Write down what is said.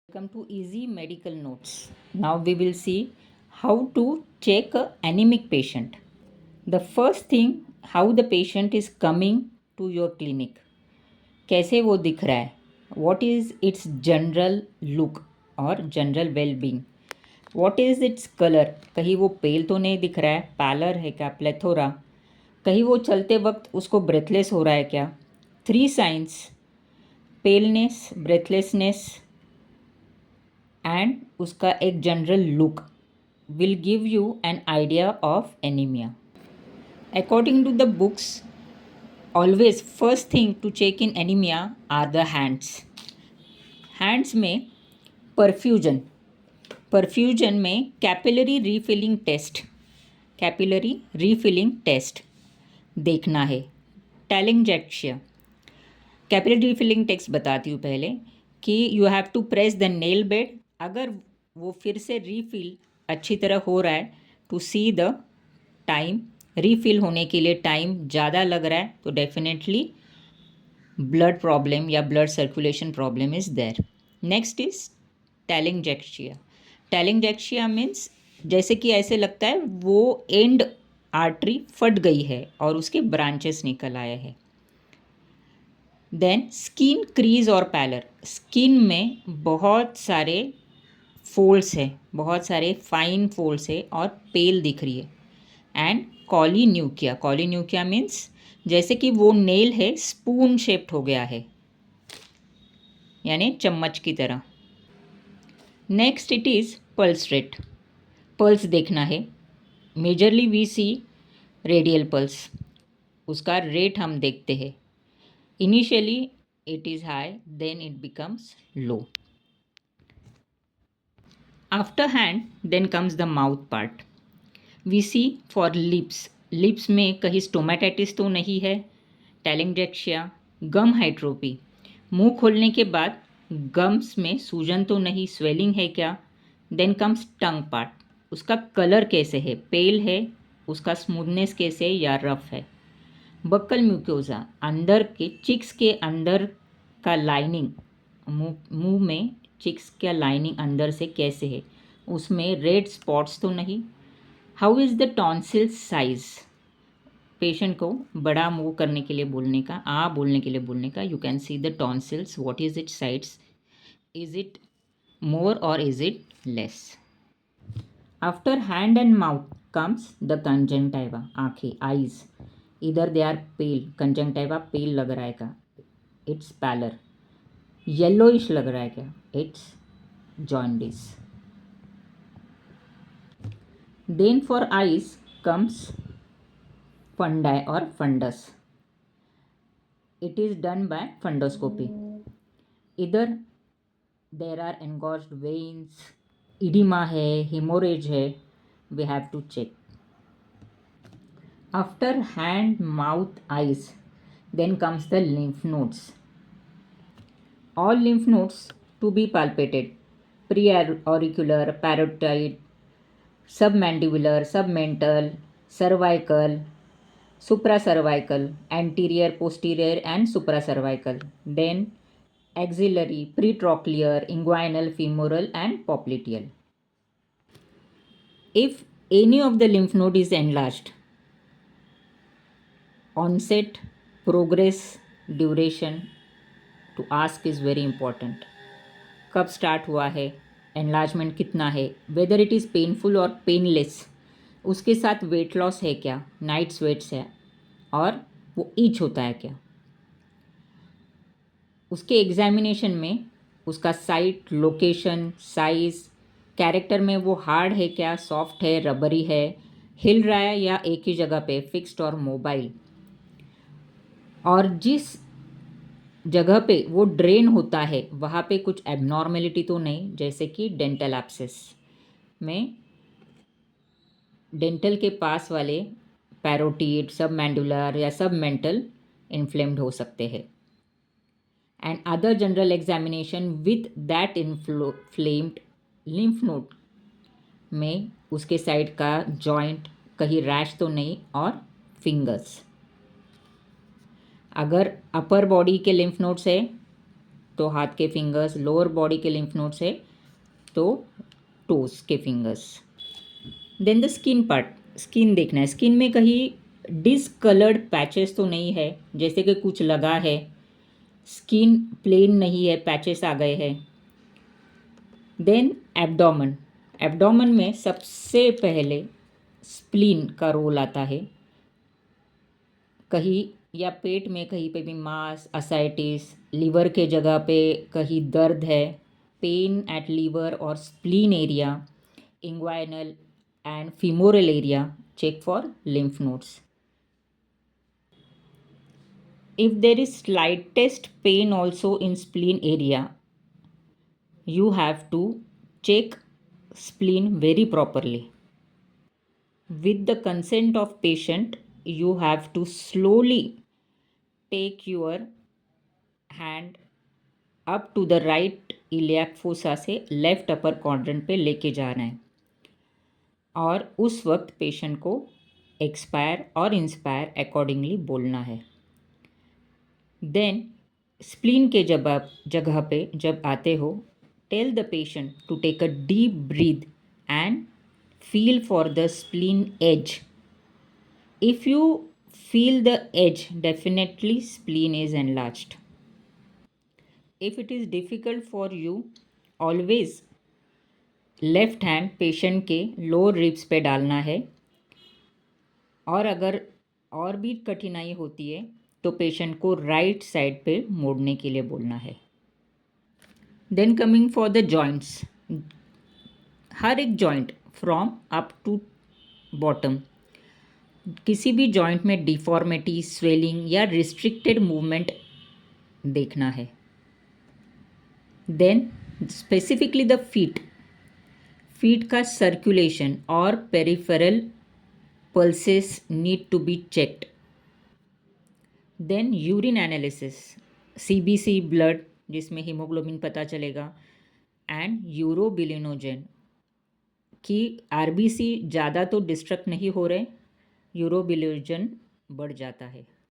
Welcome to Easy Medical Notes. Now we will see how to check a anemic patient. The first thing, how the patient is coming to your clinic. कैसे वो दिख रहा है? What is its general look और general well-being? What is its color? कहीं वो पेल तो नहीं दिख रहा है, पैलर है क्या, प्लेथोरा? कहीं वो चलते वक्त उसको ब्रेथलेस हो रहा है क्या? 3 signs: पेलनेस, ब्रेथलेसनेस एंड उसका एक general look will give you an idea of anemia. According to the books, always first thing to check in anemia are the hands. Hands में perfusion में capillary refilling test देखना है. Telangiectasia, capillary refilling text बताती हूँ पहले कि you have to press the nail bed. अगर वो फिर से रीफिल अच्छी तरह हो रहा है, to see the time, refill होने के लिए टाइम ज़्यादा लग रहा है तो डेफिनेटली ब्लड प्रॉब्लम या blood circulation problem is there. Next is telangiectasia. Telangiectasia means जैसे कि ऐसे लगता है वो एंड आर्टरी फट गई है और उसके ब्रांचेस निकल आए हैं. देन स्किन क्रीज और पैलर. स्किन में बहुत सारे फोल्ड्स है, बहुत सारे फाइन फोल्ड्स है और पेल दिख रही है. एंड कॉलीन्यूकिया मीन्स जैसे कि वो नेल है स्पून शेप्ड हो गया है, यानी चम्मच की तरह. Next it is pulse rate. Pulse देखना है. Majorly we see radial pulse, उसका रेट हम देखते हैं. Initially it is high, then it becomes low. After hand, then comes the mouth part. We see for lips. Lips में कहीं stomatitis तो नहीं है. टेलिंगजेक्शिया. गम हाइड्रोपी. मुंह खोलने के बाद गम्स में सूजन तो नहीं, स्वेलिंग है क्या. देन कम्स टंग पार्ट. उसका कलर कैसे है, पेल है, उसका स्मूथनेस कैसे है या रफ है. बक्कल म्यूकोजा, अंदर के चिक्स के अंदर का लाइनिंग, मुंह में चिक्स का लाइनिंग अंदर से कैसे है, उसमें रेड स्पॉट्स तो नहीं. How is the tonsil size. Patient को बड़ा मुंह करने के लिए बोलने का, बोलने के लिए बोलने का. You can see the tonsils, what is it sides, is it more और is it less. After hand and mouth comes the conjunctiva, आँखें, आईज. इधर दे आर पेल, कंजंक्टिवा पेल लग रहा है क्या, इट्स पैलर. येलोइश लग रहा है क्या, it's jaundice. Then for eyes comes fundi और fundus. It is done by fundoscopy. इधर there are engorged veins, oedema है, हिमोरेज है, we have to check. After hand, mouth, eyes, then comes the lymph nodes. All lymph nodes to be palpated: preauricular, parotid, submandibular, submental, cervical, supracervical, anterior, posterior and supracervical. Then axillary, pretrochlear, inguinal, femoral and popliteal. If any of the lymph node is enlarged, onset, progress, duration to ask is very important. कब start हुआ है, enlargement कितना है, whether it is painful और painless, उसके साथ weight loss है क्या, नाइट स्वेट्स है और वो ईच होता है क्या. उसके एग्जामिनेशन में उसका साइट, लोकेशन, साइज, कैरेक्टर में वो हार्ड है क्या, सॉफ्ट है, रबरी है, हिल रहा है या एक ही जगह पे फिक्स्ड और मोबाइल. और जिस जगह पे वो ड्रेन होता है वहाँ पे कुछ एबनॉर्मेलिटी तो नहीं, जैसे कि डेंटल एब्सेस में डेंटल के पास वाले पैरोटिड, सब मैंडुलर या सब मेंटल इन्फ्लेम्ड हो सकते हैं. And other general examination with that inflamed lymph node में उसके साइड का जॉइंट, कहीं रैश तो नहीं, और फिंगर्स. अगर अपर बॉडी के लिम्फ नोड्स है तो हाथ के फिंगर्स, लोअर बॉडी के लिम्फ नोड्स है तो टोस के fingers. Then the skin part, skin देखना है, स्किन में कहीं डिसकलर्ड पैचेस तो नहीं है, जैसे कि कुछ लगा है, स्किन प्लेन नहीं है, पैचेस आ गए हैं। देन एब्डोमेन, एब्डोमेन में सबसे पहले स्प्लीन का रोल आता है। कहीं या पेट में कहीं पे भी मास, असाइटिस, लीवर के जगह पे कहीं दर्द है, पेन एट लीवर और spleen area, inguinal and femoral area, check for lymph nodes. If there is slightest pain also in spleen area, you have to check spleen very properly. With the consent of patient, you have to slowly take your hand up to the right iliac fossa से left upper quadrant पे लेके जाना है और उस वक्त patient को expire और इंस्पायर अकॉर्डिंगली बोलना है। देन स्प्लीन के जब आप जगह पे जब आते हो, tell the patient to take a deep breath and feel for the spleen edge. If you feel the edge, definitely spleen is enlarged. If it is difficult for you, always left hand patient के lower ribs पे डालना है और अगर और भी कठिनाई होती है तो पेशेंट को राइट साइड पे मोड़ने के लिए बोलना है। Then coming for the joints, हर एक joint from up to bottom, किसी भी जॉइंट में डिफॉर्मिटी, स्वेलिंग या रिस्ट्रिक्टेड मूवमेंट देखना है। देन स्पेसिफिकली द फीट का सर्कुलेशन और peripheral pulses need to be checked. Then urine analysis, CBC blood जिसमें हीमोग्लोबिन पता चलेगा एंड यूरोबिलिनोजन कि RBC ज़्यादा तो डिस्ट्रक्ट नहीं हो रहे, यूरोबिलिनोजन बढ़ जाता है।